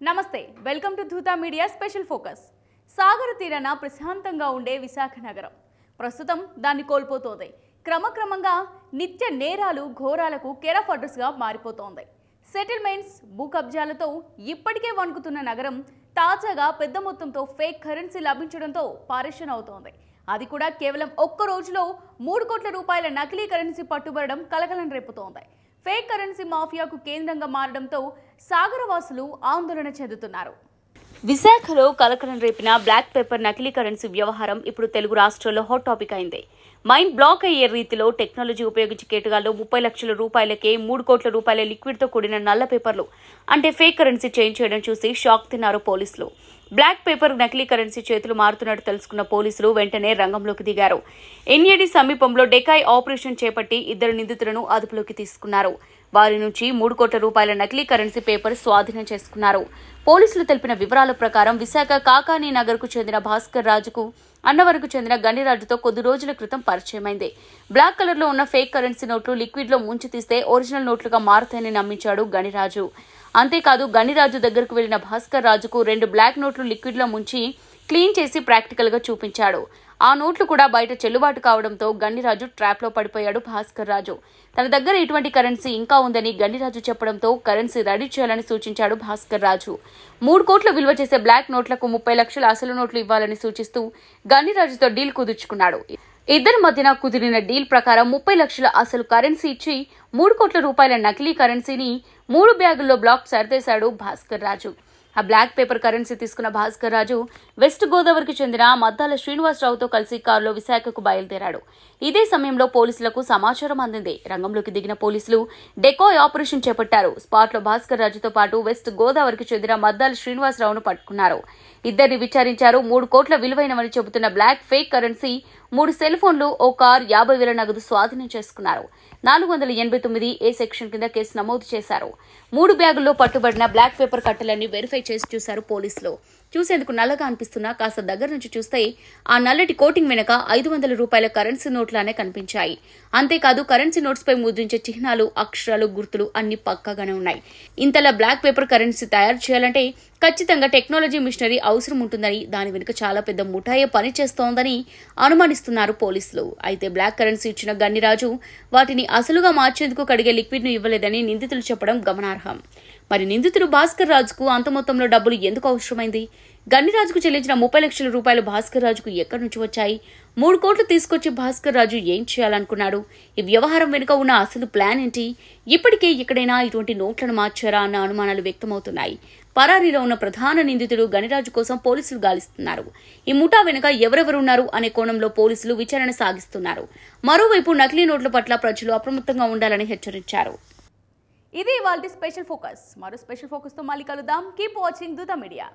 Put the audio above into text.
నమస్తే welcome to Dhoota media special focus. సాగర తీరాన ప్రశాంతంగా ఉండే విశాఖ నగరం ప్రస్తుతం దాన్ని కోల్పోతోంది. క్రమక్రమంగా నిత్య నేరాలు ఘోరాలకు కేర్ ఆఫ్ అడ్రస్ గా మారిపోతోంది. సెటిల్మెంట్స్, భూ కబ్జాలతో ఇప్పటికే వణుకుతున్న నగరం తాజాగా పెద్ద మొత్తంతో ఫేక్ కరెన్సీ లభించడంతో పరేషాన్ అవుతోంది. అది కూడా కేవలం ఒక్క రోజులో 3 కోట్ల రూపాయల నకిలీ కరెన్సీ పట్టుబడడం కలకలం రేపుతోంది. ఫేక్ కరెన్సీ మాఫియాకు కేంద్రంగా మారడంతో సాగరవాసులు ఆందోళన చెందుతున్నారు. విశాఖలో కలకలం రేపిన బ్లాక్ పేపర్ నకిలీ కరెన్సీ వ్యవహారం ఇప్పుడు తెలుగు రాష్ట్రాల్లో హాట్ టాపిక్ అయింది. మైండ్ బ్లాక్ అయ్యే రీతిలో టెక్నాలజీ ఉపయోగించి కేటగాల్లో 30 లక్షల రూపాయలకే 3 కోట్ల రూపాయల లిక్విడ్తో కూడిన నల్ల పేపర్లు అంటే ఫేక్ కరెన్సీ చేంజ్ చేయడం చూసి షాక్ తిన్నారు పోలీసులు. బ్లాక్ పేపర్ నకిలీ కరెన్సీ చేతులు మారుతున్నట్టు తెలుసుకున్న పోలీసులు వెంటనే రంగంలోకి దిగారు. ఎన్ఏడి సమీపంలో డెకాయ్ ఆపరేషన్ చేపట్టి 2 నిందితులను అదుపులోకి తీసుకున్నారు. వారి నుంచి 3 కోట్ల రూపాయల నకిలీ కరెన్సీ పేపర్ స్వాధీనం చేసుకున్నారు. పోలీసులు తెలిపిన వివరాల ప్రకారం విశాఖ కాకానీ నగర్కు చెందిన భాస్కర్ రాజుకు అన్నవరకు చెందిన గనిరాజుతో కొద్ది రోజుల క్రితం పరిచయమైంది. బ్లాక్ కలర్ లో ఉన్న ఫేక్ కరెన్సీ నోట్లు లిక్విడ్ లో ముంచి తీస్తే ఒరిజినల్ నోట్లుగా మారుతాయని నమ్మించాడు గనిరాజు. అంతేకాదు గనిరాజు దగ్గరకు వెళ్లిన భాస్కర్ రాజుకు 2 బ్లాక్ నోట్లు లిక్విడ్ లో ముంచి క్లీన్ చేసి ప్రాక్టికల్ గా చూపించాడు. ఆ నోట్లు కూడా బయట చెల్లుబాటు కావడంతో గన్నిరాజు ట్రాప్ లో పడిపోయాడు భాస్కర్ రాజు. తన దగ్గర ఇటువంటి కరెన్సీ ఇంకా ఉందని గన్నిరాజు చెప్పడంతో కరెన్సీ రెడీ చేయాలని సూచించాడు భాస్కర్ రాజు. 3 కోట్ల విలువ చేసే బ్లాక్ నోట్లకు 30 లక్షల అసలు నోట్లు ఇవ్వాలని సూచిస్తూ గన్నిరాజుతో డీల్ కుదుర్చుకున్నాడు. ఇద్దరి మధ్యన కుదిరిన డీల్ ప్రకారం 30 లక్షల అసలు కరెన్సీ ఇచ్చి 3 కోట్ల రూపాయల నకిలీ కరెన్సీని 3 బ్యాగుల్లో బ్లాక్ సర్దేశాడు భాస్కర్ రాజు. ఆ బ్లాక్ పేపర్ కరెన్సీ తీసుకున్న భాస్కర్ రాజు వెస్ట్ గోదావరికి చెందిన మద్దాల శ్రీనివాసరావుతో కలిసి కారులో విశాఖకు బయలుదేరాడు. ఇదే సమయంలో పోలీసులకు సమాచారం అందింది. రంగంలోకి దిగిన పోలీసులు డెకాయ్ ఆపరేషన్ చేపట్టారు. స్పాట్ లో భాస్కర్ రాజుతో పాటు వెస్ట్ గోదావరికి చెందిన మద్దాల శ్రీనివాసరావును పట్టుకున్నారు. ఇద్దరిని విచారించారు. 3 కోట్ల విలువైనవని చెబుతున్న బ్లాక్ ఫేక్ కరెన్సీ, 3 సెల్ ఫోన్లు, ఓ కార్, 50,000 నగదు స్వాధీనం చేసుకున్నారు. 489 ఏ సెక్షన్ కింద కేసు నమోదు చేశారు. 3 బ్యాగుల్లో పట్టుబడిన బ్లాక్ పేపర్ కట్టలన్నీ వెరిఫై చేసి చూశారు పోలీసులు. చూసేందుకు నల్లగా అనిపిస్తున్నా కాస్త దగ్గర నుంచి చూస్తే ఆ నల్లటి కోటింగ్ వెనక 500 రూపాయల కరెన్సీ నోట్లానే కనిపించాయి. అంతేకాదు కరెన్సీ నోట్స్ పై ముద్రించే చిహ్నాలు, అక్షరాలు, గుర్తులు అన్ని పక్కాగానే ఉన్నాయి. ఇంతలా బ్లాక్ పేపర్ కరెన్సీ తయారు చేయాలంటే ఖచ్చితంగా టెక్నాలజీ మిషనరీ అవసరం ఉంటుందని, దాని వెనుక చాలా పెద్ద ముఠాయే పనిచేస్తోందని అనుమానిస్తున్నారు పోలీసులు. అయితే బ్లాక్ కరెన్సీ ఇచ్చిన గన్నిరాజు వాటిని అసలుగా మార్చేందుకు కడిగే లిక్విడ్ ను ఇవ్వలేదని నిందితులు చెప్పడం గమనార్హం. మరి నిందితుడు భాస్కర్ రాజుకు అంత మొత్తంలో డబ్బులు ఎందుకు అవసరమైంది? గన్నిరాజుకు చెల్లించిన 30 లక్షల రూపాయలు భాస్కర్ రాజుకు ఎక్కడి నుంచి వచ్చాయి? 3 కోట్లు తీసుకొచ్చి భాస్కర్ రాజు ఏం చేయాలనుకున్నాడు? ఈ వ్యవహారం వెనుక ఉన్న అసలు ప్లాన్ ఏంటి? ఇప్పటికే ఎక్కడైనా ఇటువంటి నోట్లను మార్చారా అన్న అనుమానాలు వ్యక్తమవుతున్నాయి. పరారీలో ఉన్న ప్రధాన నిందితుడు గనిరాజు కోసం పోలీసులు గాలిస్తున్నారు. ఈ ముఠా వెనుక ఎవరెవరున్నారు అనే కోణంలో పోలీసులు విచారణ సాగిస్తున్నారు. మరోవైపు నకిలీ నోట్ల పట్ల ప్రజలు అప్రమత్తంగా ఉండాలని హెచ్చరించారు. ఇది ఇవాల్టి స్పెషల్ ఫోకస్. మరో స్పెషల్ ఫోకస్ తో మళ్ళీ కలుద్దాం. Keep watching Dhoota media.